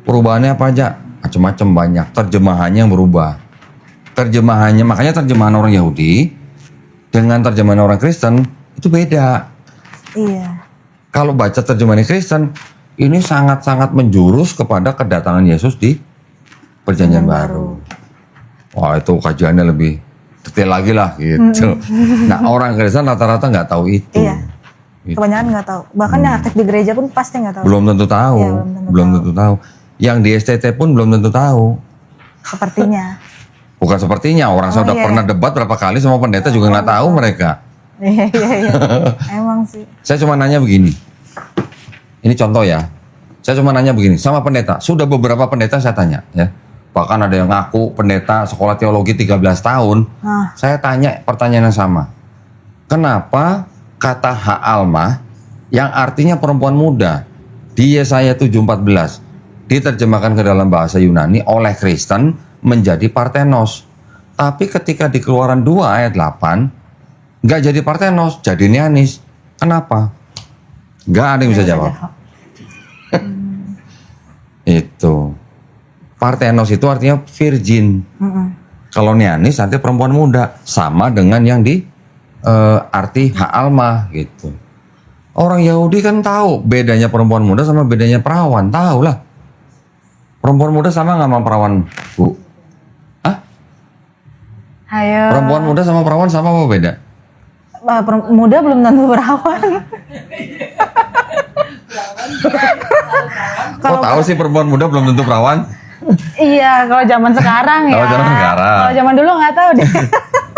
Perubahannya apa aja? Macam-macam banyak. Terjemahannya yang berubah. Makanya terjemahan orang Yahudi dengan terjemahan orang Kristen itu beda. Iya. Kalau baca terjemahan Kristen, ini sangat-sangat menjurus kepada kedatangan Yesus di perjanjian baru. Wah itu kajiannya lebih detail lagi lah gitu. Nah orang Kristen rata-rata nggak tahu itu. Iya. Kebanyakan nggak tahu. Bahkan yang aktif di gereja pun pasti nggak tahu. Belum tentu tahu. Iya, belum tentu tahu. Yang di STT pun belum tentu tahu. Sepertinya. Bukan sepertinya, orang saya udah pernah debat berapa kali sama pendeta juga nggak tahu mereka. Iya. Emang sih. Saya cuma nanya begini. Ini contoh ya. Saya cuma nanya begini sama pendeta. Sudah beberapa pendeta saya tanya ya. Bahkan ada yang ngaku pendeta sekolah teologi 13 tahun. Saya tanya pertanyaan yang sama. Kenapa kata Ha'alma yang artinya perempuan muda di Yesaya 7:14 diterjemahkan ke dalam bahasa Yunani oleh Kristen menjadi Parthenos. Tapi ketika di Keluaran 2 ayat 8 nggak jadi Parthenos, jadi Neanis. Kenapa? Nggak ada yang bisa jawab. Itu. Parthenos itu artinya virgin. Kalau Neanis nanti perempuan muda. Sama dengan yang di arti ha'almah gitu. Orang Yahudi kan tahu bedanya perempuan muda sama bedanya perawan, tahu lah. Perempuan muda sama nggak sama perawan, Bu? Hah? Ayo. Perempuan muda sama perawan sama apa beda? Muda belum tentu perawan. Kok tahu sih perempuan muda belum tentu perawan? Iya, kalau zaman sekarang ya. Kalau zaman sekarang. Kalau zaman dulu nggak tahu deh.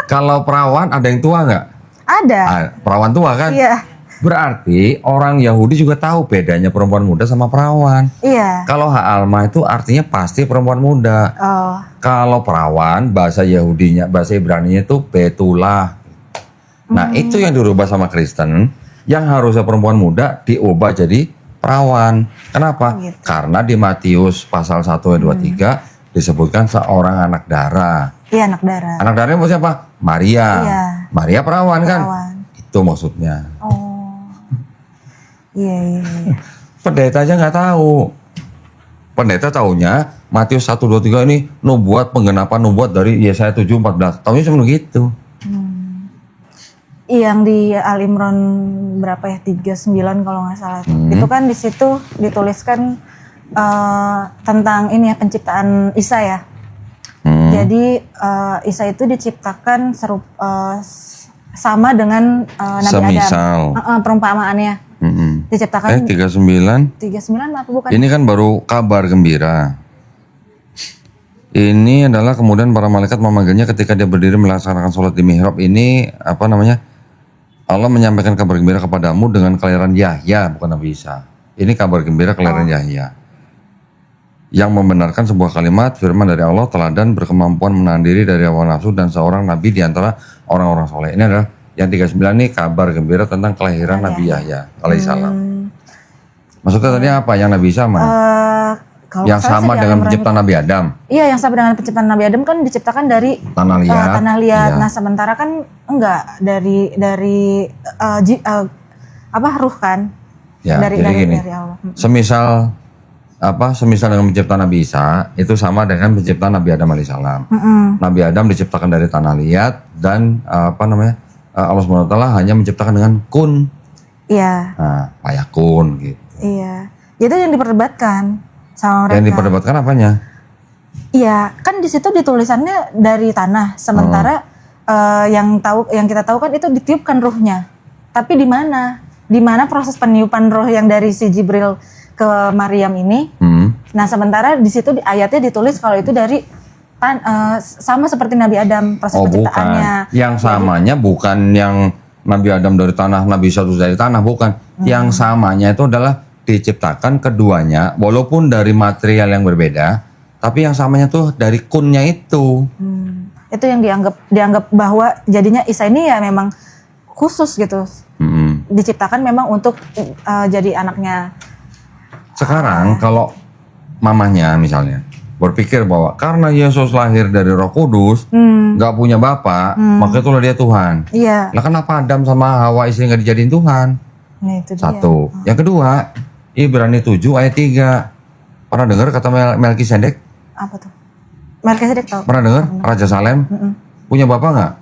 Kalau perawan ada yang tua nggak? Ada. Perawan tua kan? Iya. Berarti orang Yahudi juga tahu bedanya perempuan muda sama perawan. Iya. Kalau ha'almah itu artinya pasti perempuan muda. Oh. Kalau perawan bahasa Yahudinya, bahasa Ibraninya itu betulah. Nah itu yang dirubah sama Kristen, yang harusnya perempuan muda diubah jadi perawan. Kenapa? Gitu. Karena di Matius pasal 1 ayat 23 disebutkan seorang anak darah. Iya, anak darah. Anak darahnya maksudnya apa? Maria. Iya. Maria perawan kan? Perawan. Itu maksudnya. Oh. Iya. Pendeta aja nggak tahu. Pendeta taunya Matius 1, 2, 3 ini nubuat penggenapan nubuat dari Yesaya 7:14. Taunya cuma begitu. Yang di Al Imran berapa ya, 39 kalau nggak salah. Itu kan di situ dituliskan tentang ini ya, penciptaan Isa ya. Jadi Isa itu diciptakan sama dengan Nabi Semisal. Adam. Perumpamaannya. Diciptakan 39. 39 apa bukan? Ini kan baru kabar gembira. Ini adalah kemudian para malaikat memanggilnya ketika dia berdiri melaksanakan sholat di mihrab. Ini apa namanya? Allah menyampaikan kabar gembira kepadamu dengan kelahiran Yahya, bukan Nabi Isa. Ini kabar gembira kelahiran Yahya. Yang membenarkan sebuah kalimat firman dari Allah, teladan berkemampuan menahan diri dari hawa nafsu dan seorang nabi di antara orang-orang soleh. Ini adalah yang 39 nih kabar gembira tentang kelahiran Nabi Yahya alaihissalam. Maksudnya tadi apa? Yang Nabi Isa mana? Yang sama dengan penciptaan Nabi Adam. Iya, yang sama dengan penciptaan Nabi Adam kan diciptakan dari tanah liat. Tanah liat. Iya. Nah, sementara kan enggak dari ruh kan? Ya, dari Allah. Semisal dengan penciptaan Nabi Isa itu sama dengan penciptaan Nabi Adam alaihissalam. Nabi Adam diciptakan dari tanah liat dan Allah SWT hanya menciptakan dengan kun. Iya. Nah, payakun gitu. Iya. Itu yang diperdebatkan sama mereka. Yang diperdebatkan apanya? Iya, kan di situ ditulisannya dari tanah. Sementara yang kita tahu kan itu ditiupkan ruhnya. Tapi di mana? Di mana proses peniupan ruh yang dari si Jibril ke Maryam ini? Nah, sementara di situ ayatnya ditulis kalau itu dari sama seperti Nabi Adam proses penciptaannya. Bukan. Yang samanya bukan yang Nabi Adam dari tanah, Nabi Isa dari tanah, bukan. Yang samanya itu adalah diciptakan keduanya walaupun dari material yang berbeda, tapi yang samanya tuh dari kunnya itu. Itu yang dianggap bahwa jadinya Isa ini ya memang khusus gitu. Diciptakan memang untuk jadi anaknya. Sekarang kalau mamanya misalnya berpikir bahwa karena Yesus lahir dari Roh Kudus, nggak punya bapak, maka itulah dia Tuhan. Iya. Lah kenapa Adam sama Hawa istri nggak dijadiin Tuhan? Nah, itu dia. Satu. Yang kedua, Ibrani 7 ayat 3. Pernah dengar kata Melkisedek? Apa tuh? Melkisedek tahu? Pernah dengar? Raja Salem? Punya bapak nggak?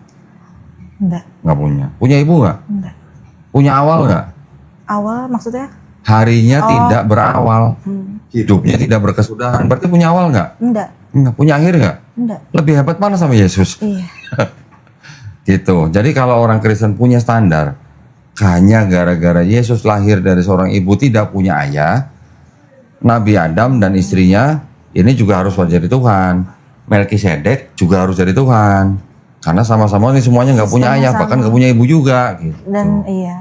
Enggak. Nggak punya. Punya ibu nggak? Enggak. Punya awal nggak? Awal maksudnya? Harinya tidak berawal. Hidupnya tidak berkesudahan. Berarti punya awal nggak? Enggak. Enggak. Punya akhir nggak? Enggak. Lebih hebat mana sama Yesus? Iya. Gitu. Jadi kalau orang Kristen punya standar, hanya gara-gara Yesus lahir dari seorang ibu tidak punya ayah, Nabi Adam dan istrinya ini juga harus jadi Tuhan. Melkisedek juga harus jadi Tuhan. Karena sama-sama ini semuanya nggak punya ayah, bahkan nggak punya ibu juga. Gitu. Dan iya.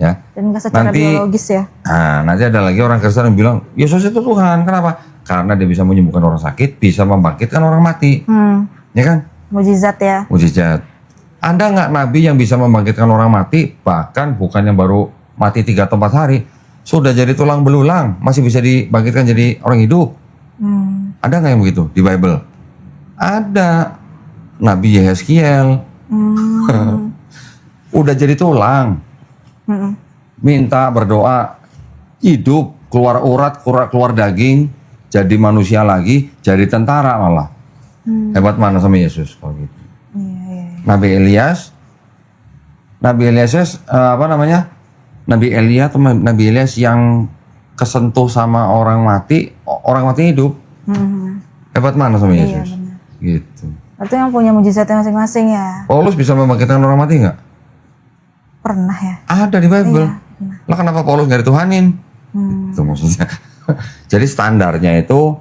Ya. Dan nggak secara biologis ya. Nah, nanti ada lagi orang Kristen yang bilang Yesus itu Tuhan. Kenapa? Karena dia bisa menyembuhkan orang sakit, bisa membangkitkan orang mati. Ya kan? Mujizat ya. Mujizat. Ada nggak nabi yang bisa membangkitkan orang mati, bahkan bukan yang baru mati 3 atau 4 hari, sudah jadi tulang belulang, masih bisa dibangkitkan jadi orang hidup? Ada nggak yang begitu di Bible? Ada. Nabi Yehezkiel. Udah jadi tulang. Minta berdoa, hidup, keluar urat, keluar daging, jadi manusia lagi, jadi tentara malah. Hebat mana sama Yesus kalau gitu? Iya. Nabi Elias Nabi Elias Nabi Elia atau Nabi Elias yang kesentuh sama orang mati hidup. Hebat mana sama Iya, Yesus? benar. Gitu. Itu yang punya mujizatnya masing-masing ya. Paulus bisa membangkitkan orang mati nggak? Pernah ya. Ada di Bible. Iya, Lah kenapa Paulus nggak dituhanin? Itu maksudnya. Jadi standarnya itu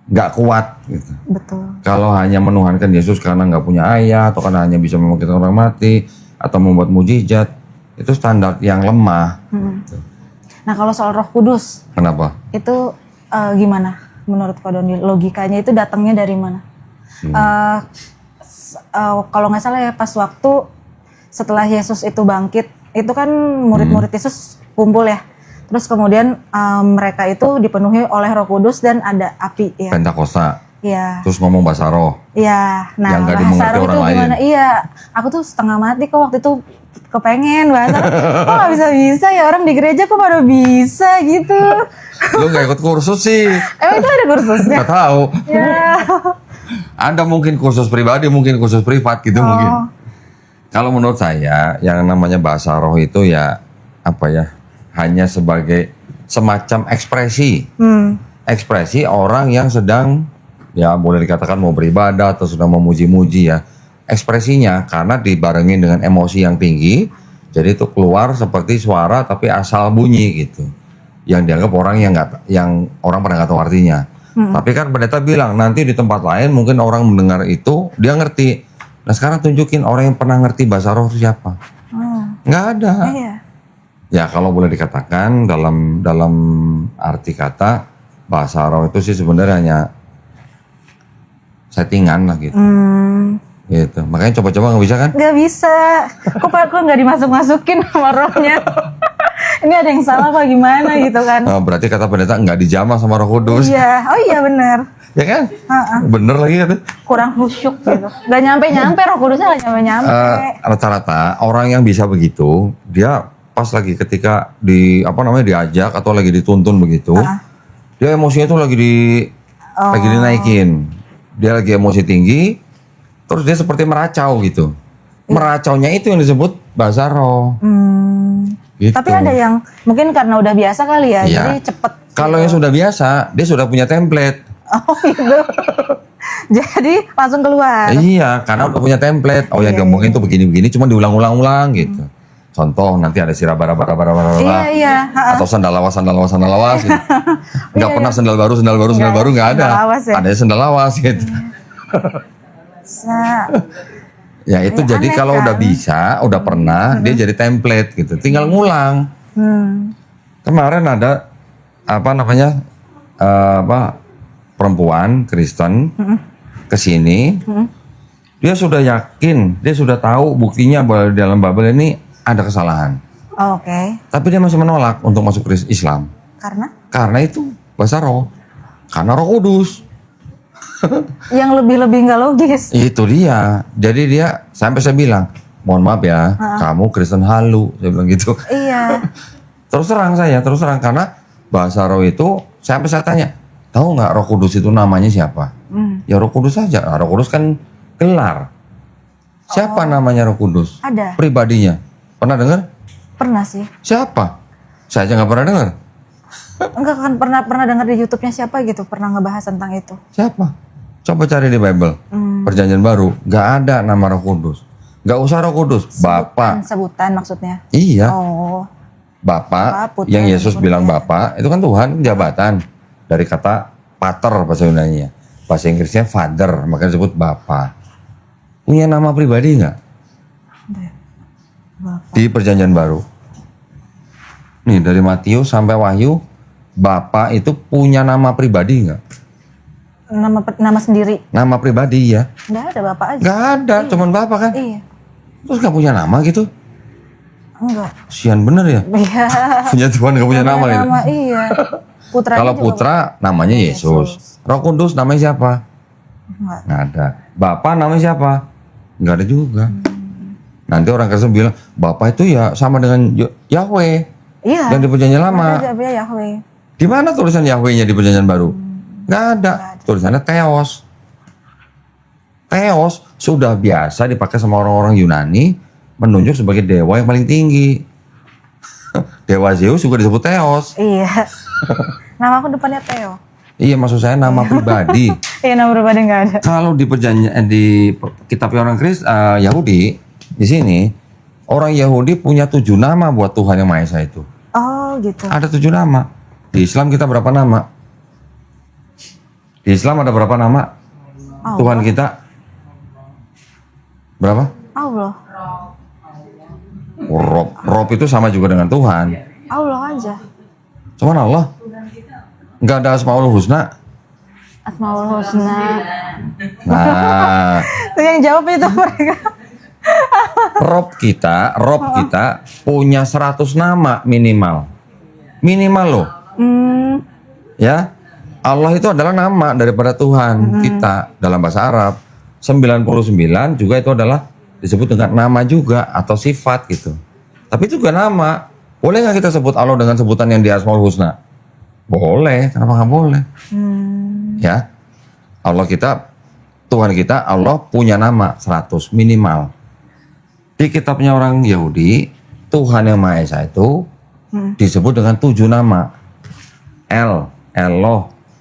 nggak kuat gitu. Betul. Kalau hanya menuhankan Yesus karena nggak punya ayah atau karena hanya bisa membangkitkan orang mati atau membuat mujizat, itu standar yang lemah. Gitu. Nah kalau soal Roh Kudus Kenapa? itu gimana menurut Pak Doni? Logikanya itu datangnya dari mana? Kalau nggak salah ya pas waktu setelah Yesus itu bangkit, itu kan murid-murid Yesus kumpul ya. Terus kemudian mereka itu dipenuhi oleh Roh Kudus dan ada api ya. Pentakosta. Iya. Terus ngomong bahasa roh. Iya. Nah Yang nggak bahasa dimengerti roh orang itu lain. gimana? Iya. Aku tuh setengah mati kok waktu itu kepengen bahasa roh. Kok nggak bisa ya orang di gereja kok pada bisa gitu. Lu nggak ikut kursus sih? Emang itu ada kursusnya? Nggak tahu. Ya. Ada mungkin kursus pribadi, mungkin kursus privat gitu mungkin. Kalau menurut saya, yang namanya bahasa roh itu ya apa ya? Hanya sebagai semacam ekspresi. Ekspresi orang yang sedang ya boleh dikatakan mau beribadah atau sedang memuji-muji ya. Ekspresinya karena dibarengin dengan emosi yang tinggi, jadi itu keluar seperti suara tapi asal bunyi gitu. Yang dianggap orang yang orang pada nggak tahu artinya. Tapi kan pendeta bilang nanti di tempat lain mungkin orang mendengar itu dia ngerti. Nah sekarang tunjukin orang yang pernah ngerti bahasa roh itu siapa? Nggak ada. Iya. Ya kalau boleh dikatakan dalam arti kata bahasa roh itu sih sebenarnya hanya settingan lah gitu. Gitu. Makanya coba-coba nggak bisa kan? Nggak bisa. Kok nggak dimasuk-masukin sama rohnya? Ini ada yang salah apa gimana gitu kan? Nah, berarti kata pendeta nggak dijamah sama Roh Kudus. Iya. Oh iya benar. Ya kan? Bener lagi kan? Kurang khusyuk gitu. Nggak nyampe-nyampe Roh Kudusnya nggak nyampe-nyampe. Rata-rata orang yang bisa begitu, dia pas lagi ketika diajak atau lagi dituntun begitu, dia emosinya tuh lagi dinaikin. Dia lagi emosi tinggi, terus dia seperti meracau gitu. Meracaunya itu yang disebut bahasa roh. Gitu. Tapi ada yang mungkin karena udah biasa kali ya, Iya. jadi cepet. Kalau yang sudah biasa, dia sudah punya template. Oh gitu. Jadi langsung keluar. Iya, karena udah punya template. Oh yang ngomongin tuh begini-begini, cuma diulang-ulang gitu. Contoh nanti ada sirabara Iya. atau sandal lawas gitu. Nggak pernah sandal baru nggak ada. Sandal lawas ya. Ada sandal lawas gitu. Nah, Ya itu jadi aneh kalau kan? udah bisa, udah pernah, dia jadi template gitu. Tinggal ngulang. Kemarin ada perempuan Kristen kesini, dia sudah yakin, dia sudah tahu buktinya bahwa di dalam Bible ini ada kesalahan. oke. Tapi dia masih menolak untuk masuk Islam. Karena itu bahasa roh. Karena Roh Kudus. Yang lebih-lebih nggak logis. Itu dia. Jadi dia sampai saya bilang, mohon maaf ya, kamu Kristen halu. Saya bilang gitu. Iya. Terus terang karena bahasa roh itu sampai saya tanya, tahu nggak Roh Kudus itu namanya siapa? Ya Roh Kudus saja. Nah, Roh Kudus kan gelar. Siapa namanya Roh Kudus? Ada. Pribadinya. Pernah dengar? Pernah sih. Siapa? Saya aja nggak pernah dengar. Enggak kan pernah dengar di YouTube-nya siapa gitu, pernah ngebahas tentang itu. Siapa? Coba cari di Bible. Perjanjian Baru. Nggak ada nama Roh Kudus. Nggak usah Roh Kudus. Bapak. Sebutan maksudnya. Iya. Oh. Bapak. Putra, Yang Yesus Putra. bilang Bapak. Itu kan Tuhan. Jabatan. Dari kata pater bahasa Yunani-nya. Bahasa Inggrisnya father. Makanya disebut Bapak. Punya nama pribadi nggak? Bapak. Di Perjanjian Baru. Nih dari Matius sampai Wahyu. Bapak itu punya nama pribadi nggak? Nama sendiri. Nama pribadi ya. Nggak ada bapak aja. Nggak ada. Cuman Bapak kan. Iya. Terus nggak punya nama gitu. Enggak. Sian bener ya. Iya. Punya Tuhan nggak punya nama gitu. Iya. Putranya Kalau juga putra namanya Yesus. Roh Kudus namanya siapa? enggak. Nggak ada. Bapak namanya siapa? Nggak ada juga. Nanti orang Kristen bilang Bapak itu ya sama dengan Yahweh Iya. yang di Perjanjian Lama. Ada Yahweh. Di mana tulisan Yahweh-nya di Perjanjian Baru? Nggak ada. Tulisannya Theos. Theos sudah biasa dipakai sama orang-orang Yunani menunjuk sebagai dewa yang paling tinggi. Dewa Zeus juga disebut Theos. Iya. Nama aku depannya Theo. Iya, maksud saya nama pribadi. Iya, nama pribadi nggak ada. Kalau di perjanjian di kitab orang Kristen Yahudi di sini orang Yahudi punya 7 nama buat Tuhan yang Maha Esa itu. Oh gitu. Ada 7 nama. Di Islam kita berapa nama? Di Islam ada berapa nama? Tuhan kita berapa? Allah. Rob itu sama juga dengan Tuhan. Allah aja. Cuman Allah nggak ada Asmaul Husna. Asmaul Husna. Nah, Itu yang jawab itu mereka. Rob kita punya 100 nama minimal. Minimal loh. Ya. Allah itu adalah nama daripada Tuhan kita dalam bahasa Arab. 99 juga itu adalah disebut dengan nama juga atau sifat gitu. Tapi itu juga nama. Boleh nggak kita sebut Allah dengan sebutan yang di Asmaul Husna? Boleh, kenapa nggak boleh? Ya, Allah kita, Tuhan kita, Allah punya nama 100 minimal. Di kitabnya orang Yahudi, Tuhan yang Maha Esa itu disebut dengan 7 nama. Eloh,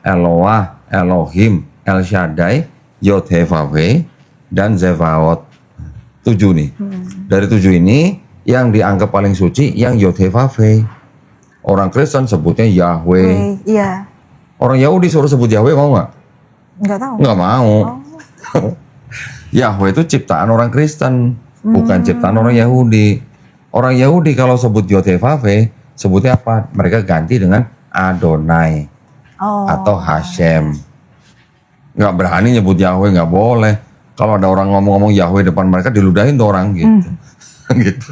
Eloah, Elohim, El Shaddai, Yod-Heh-Vaveh, dan Zevaot. 7 nih. Dari 7 ini yang dianggap paling suci yang Yod-Heh-Vaveh. Orang Kristen sebutnya Yahweh. Iya. Orang Yahudi suruh sebut Yahweh mau nggak? Nggak tahu. Nggak mau. Yahweh itu ciptaan orang Kristen, bukan ciptaan orang Yahudi. Orang Yahudi kalau sebut Yod-Heh-Vaveh, sebutnya apa? Mereka ganti dengan Adonai atau Hashem. Nggak berani nyebut Yahweh, nggak boleh. Kalau ada orang ngomong-ngomong Yahweh depan mereka diludahin tuh orang gitu. Gitu.